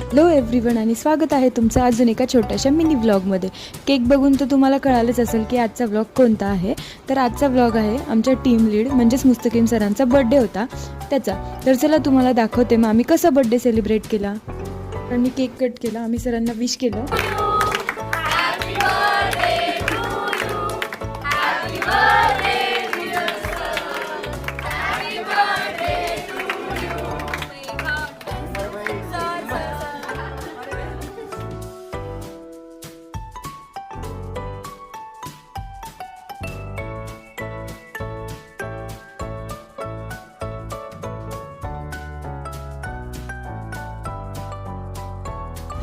Hello everyone आणि स्वागत आहे तुमचं अजून एका छोट्याशा मिनी व्लॉगमध्ये। केक बघून तर तुम्हाला कळालंच असेल की आजचा व्लॉग कोणता आहे। तर आजचा व्लॉग आहे आमच्या टीम लीड म्हणजेच मुस्तकीम सरांचा बर्थडे होता त्याचा। तर चला तुम्हाला दाखवते मग आम्ही कसा बर्थडे सेलिब्रेट केला। आम्ही केक कट केला, आम्ही सरांना विश केलं।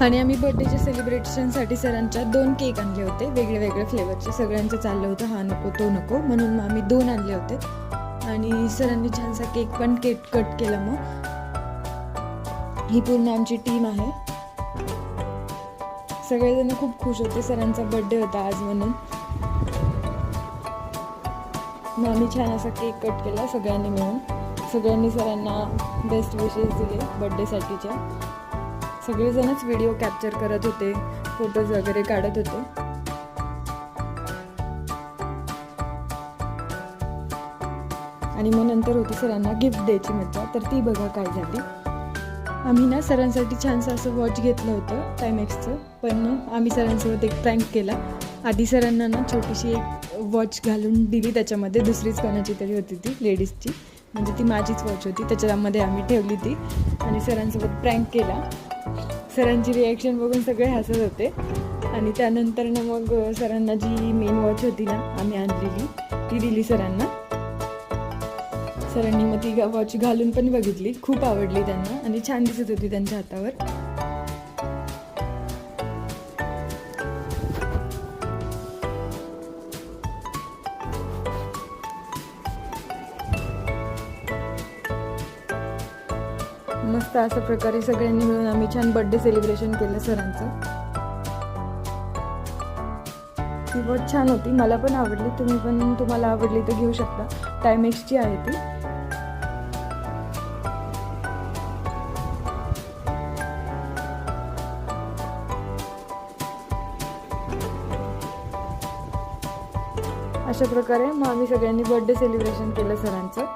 आणि आम्ही बर्थडेच्या सेलिब्रेशनसाठी सरांच्या 2 केक आणले होते, वेगळे फ्लेवरचे। सगळ्यांचं चाललं होतं हा नको तो नको, म्हणून मग आम्ही 2 आणले होते। आणि सरांनी छानसा केक पण कट केला। मग ही पूर्ण आमची टीम आहे। सगळेजण खूप खुश होते, सरांचा बर्थडे होता आज म्हणून। मग आम्ही छान असा केक कट केला सगळ्यांनी मिळून। सगळ्यांनी सरांना बेस्ट विशेस दिले बर्थडेसाठीच्या। सगळेजणच व्हिडिओ कॅप्चर करत होते, फोटोज वगैरे काढत होते। आणि मग नंतर होती सरांना गिफ्ट द्यायची मज्जा, तर ती बघा काय झाली। आम्ही ना सरांसाठी छानसं असं वॉच घेतलं होतं टायमॅक्सचं, पण आम्ही सरांसोबत एक प्रँक केला। आधी सरांना ना छोटीशी एक वॉच घालून दिली, त्याच्यामध्ये दुसरीच कोणाची तरी होती ती लेडीजची, म्हणजे ती माझीच वॉच होती, त्याच्यामध्ये आम्ही ठेवली ती आणि सरांसोबत प्रँक केला। सरांची रिॲक्शन बघून सगळे हसत होते। आणि त्यानंतर ना मग सरांना जी मेन वॉच होती ना आम्ही आणलेली ती दिली सरांना। सरांनी मग ती वॉच घालून पण बघितली, खूप आवडली त्यांना आणि छान दिसत होती त्यांच्या हातावर। मस्त अशा प्रकारे सगळ्यांनी मिळून आम्ही छान बर्थडे सेलिब्रेशन केलं सरांचं। ती वॉच छान होती, मला पण आवडली। तुम्हाला आवडली तर घेऊ शकता, टायमॅक्सची आहे ती। अशा प्रकारे मग आम्ही सगळ्यांनी बर्थडे सेलिब्रेशन केलं सरांचं।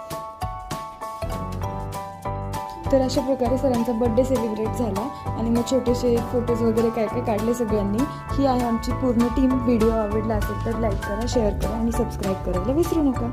तर अशा प्रकारे सरांचा बर्थडे सेलिब्रेट झाला आणि मग छोटेसे फोटोज वगैरे काय काढले सगळ्यांनी। ही आहे आमची पूर्ण टीम। व्हिडिओ आवडला असेल तर लाईक करा, शेअर करा आणि सबस्क्राईब करायला विसरू नका।